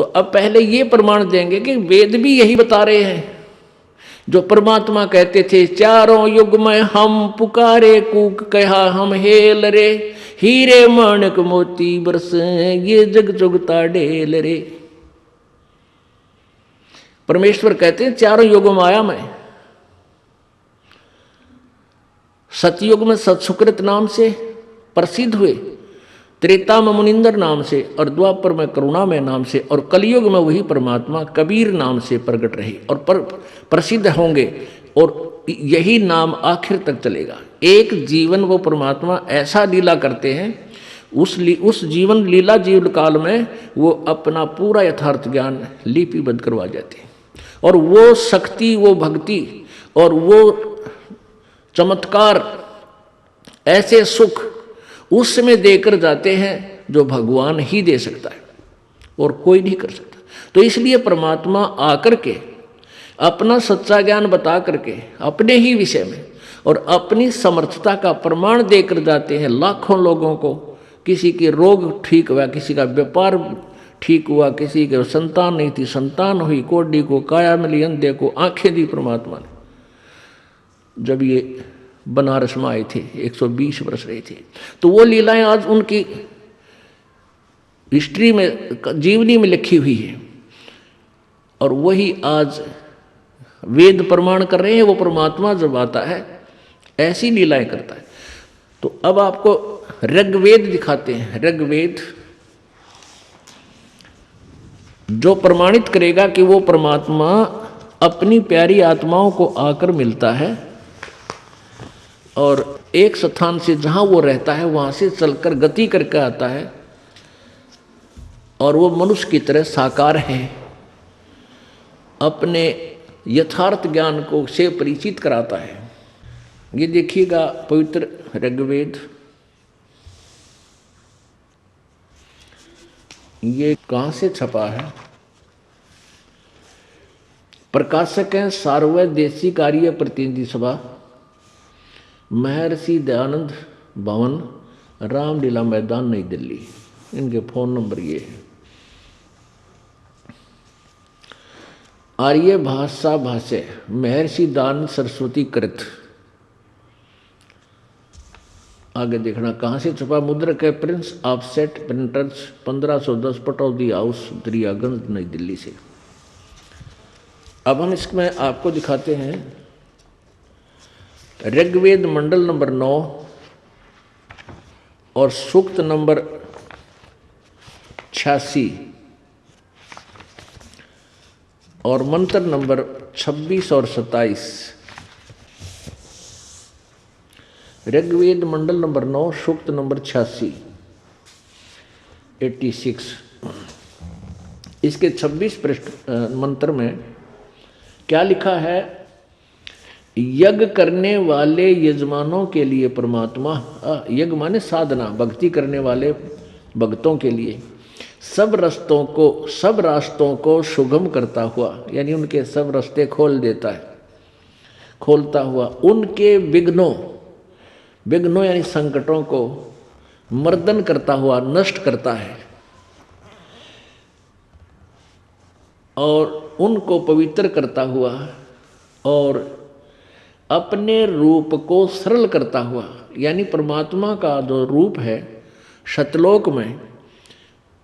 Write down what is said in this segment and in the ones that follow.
तो अब पहले ये प्रमाण देंगे कि वेद भी यही बता रहे हैं जो परमात्मा कहते थे, चारों युग में हम पुकारे कूक कहा हम हेल रे, हीरे माणक मोती बरसे ये जग जुगता ढेल रे। परमेश्वर कहते हैं चारों युगों में आया मैं। सतयुग में सत्सुकृत नाम से प्रसिद्ध हुए, त्रेता में मुनिंदर नाम से, और द्वापर में करुणामय नाम से, और कलयुग में वही परमात्मा कबीर नाम से प्रकट रहे और प्रसिद्ध होंगे, और यही नाम आखिर तक चलेगा। एक जीवन वो परमात्मा ऐसा लीला करते हैं, उस जीवन लीला जीवन काल में वो अपना पूरा यथार्थ ज्ञान लिपिबद्ध करवा जाते हैं, और वो शक्ति, वो भक्ति और वो चमत्कार, ऐसे सुख उस समय देकर जाते हैं जो भगवान ही दे सकता है और कोई नहीं कर सकता। तो इसलिए परमात्मा आकर के अपना सच्चा ज्ञान बता करके अपने ही विषय में और अपनी समर्थता का प्रमाण देकर जाते हैं लाखों लोगों को। किसी के रोग ठीक हुआ, किसी का व्यापार ठीक हुआ, किसी के संतान नहीं थी संतान हुई, कोढ़ी को काया मिली, अंधे को आंखें दी परमात्मा ने। जब ये बनारस में आए थे 120 वर्ष रहे थे, तो वो लीलाएं आज उनकी हिस्ट्री में, जीवनी में लिखी हुई है, और वही आज वेद प्रमाण कर रहे हैं। वो परमात्मा जब आता है ऐसी लीलाएं करता है। तो अब आपको ऋग्वेद दिखाते हैं। ऋग्वेद जो प्रमाणित करेगा कि वो परमात्मा अपनी प्यारी आत्माओं को आकर मिलता है, और एक स्थान से जहाँ वो रहता है वहाँ से चलकर गति करके आता है, और वो मनुष्य की तरह साकार है, अपने यथार्थ ज्ञान को से परिचित कराता है। ये देखिएगा पवित्र ऋग्वेद, ये कहाँ से छपा है? प्रकाशक हैं सार्वदेशी कार्य प्रतिनिधि सभा, महर्षि दयानंद भवन, रामलीला मैदान, नई दिल्ली। इनके फ़ोन नंबर ये है। आर्य भाषा भाष्य महर्षि दयानंद सरस्वती कृत। आगे देखना कहाँ से छपा। मुद्रक है Prince offset printers, 1510 Pataudi house, Daryaganj, नई दिल्ली से। अब हम इसमें आपको दिखाते हैं ऋग्वेद मंडल नंबर 9 और सूक्त नंबर 86 और मंत्र नंबर 26 और 27। ऋग्वेद मंडल नंबर 9 सूक्त नंबर 86 86। इसके 26 पृष्ठ मंत्र में क्या लिखा है? यज्ञ करने वाले यजमानों के लिए परमात्मा, यज्ञ माने साधना, भक्ति करने वाले भक्तों के लिए सब रास्तों को सुगम करता हुआ, यानी उनके सब रास्ते खोल देता है, खोलता हुआ उनके विघ्नों यानी संकटों को मर्दन करता हुआ नष्ट करता है, और उनको पवित्र करता हुआ और अपने रूप को सरल करता हुआ, यानी परमात्मा का जो रूप है सतलोक में,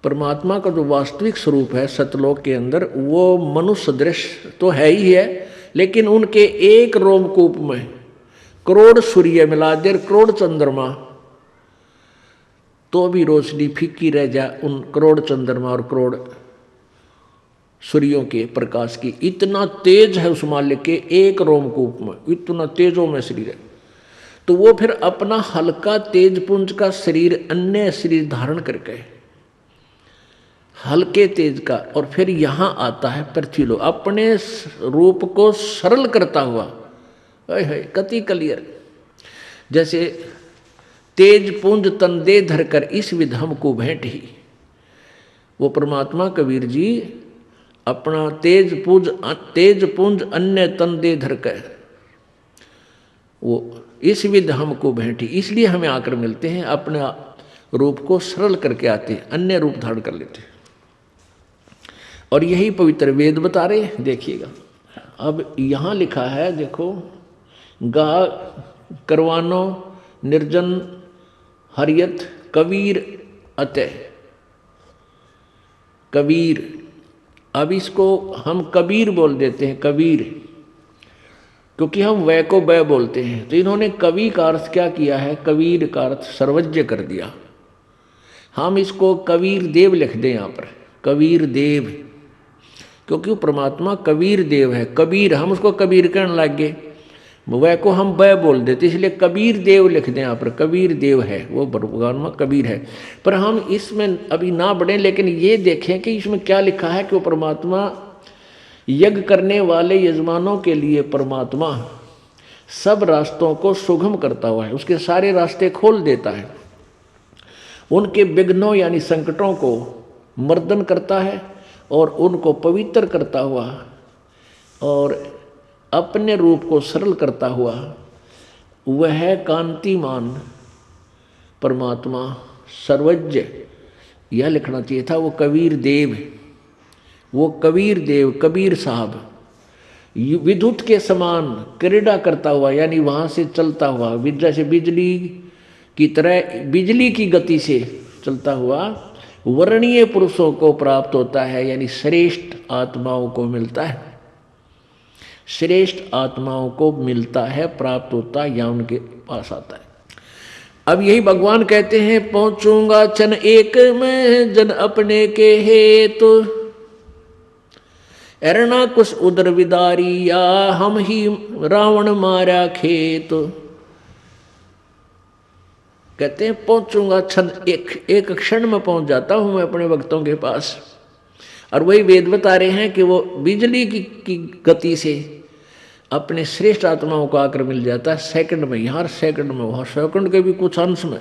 परमात्मा का जो वास्तविक स्वरूप है सतलोक के अंदर, वो मनुष्य दृश्य तो है ही है, लेकिन उनके एक रोमकूप में करोड़ सूर्य मिला दे, करोड़ चंद्रमा, तो भी रोशनी फीकी रह जाए उन करोड़ चंद्रमा और करोड़ सूर्यों के प्रकाश की। इतना तेज है उस मालिक के एक रोमकूप में, इतना तेजों में शरीर है। तो वो फिर अपना हल्का तेजपुंज का शरीर, अन्य शरीर धारण करके हल्के तेज का, और फिर यहाँ आता है पृथ्वी लोक अपने रूप को सरल करता हुआ। कति क्लियर, जैसे तेज पुंज तन दे धरकर इस विध हमको भेंट ही। वो परमात्मा कबीर जी अपना तेज पुंज अन्य तन दे धरकर, वो इस विध हमको भेंटी, इसलिए हमें आकर मिलते हैं, अपने रूप को सरल करके आते हैं, अन्य रूप धारण कर लेते हैं। और यही पवित्र वेद बता रहे हैं। देखिएगा अब यहाँ लिखा है, देखो, गा करवानो निर्जन हरियत कबीर अतः, कबीर। अब इसको हम कबीर बोल देते हैं, कबीर, क्योंकि हम वै को बै बोलते हैं। तो इन्होंने कवि का अर्थ क्या किया है, कबीर का अर्थ सर्वज्ञ कर दिया। हम इसको कबीर देव लिख दें यहाँ पर, कबीर देव, क्योंकि वो परमात्मा कबीर देव है। कबीर, हम उसको कबीर कहने लग गए, वह को हम बै बोल देते, इसलिए कबीर देव लिख दें यहाँ पर। कबीर देव है, वो भगवान में कबीर है। पर हम इसमें अभी ना बढ़ें, लेकिन ये देखें कि इसमें क्या लिखा है कि वो परमात्मा यज्ञ करने वाले यजमानों के लिए परमात्मा सब रास्तों को सुगम करता हुआ है, उसके सारे रास्ते खोल देता है, उनके विघ्नों यानी संकटों को मर्दन करता है और उनको पवित्र करता हुआ और अपने रूप को सरल करता हुआ वह कांतिमान परमात्मा सर्वज्ञ, यह लिखना चाहिए था, वो कबीर देव, वो कबीर देव, कबीर साहब विद्युत के समान क्रीड़ा करता हुआ, यानी वहाँ से चलता हुआ, जैसे बिजली की तरह बिजली की गति से चलता हुआ वर्णीय पुरुषों को प्राप्त होता है, यानी श्रेष्ठ आत्माओं को मिलता है, श्रेष्ठ आत्माओं को मिलता है, प्राप्त होता है या उनके पास आता है। अब यही भगवान कहते हैं, पहुंचूंगा क्षण एक में जन अपने के हेतु, एरना कुछ उदर विदारी या हम ही रावण मारा खेत। कहते हैं पहुंचूंगा क्षण एक क्षण में पहुंच जाता हूं मैं अपने भक्तों के पास। और वही वेद बता रहे हैं कि वो बिजली की गति से अपने श्रेष्ठ आत्माओं को आकर मिल जाता है सेकंड में, यहाँ सेकंड में, वहाँ सेकंड के भी कुछ अंश में।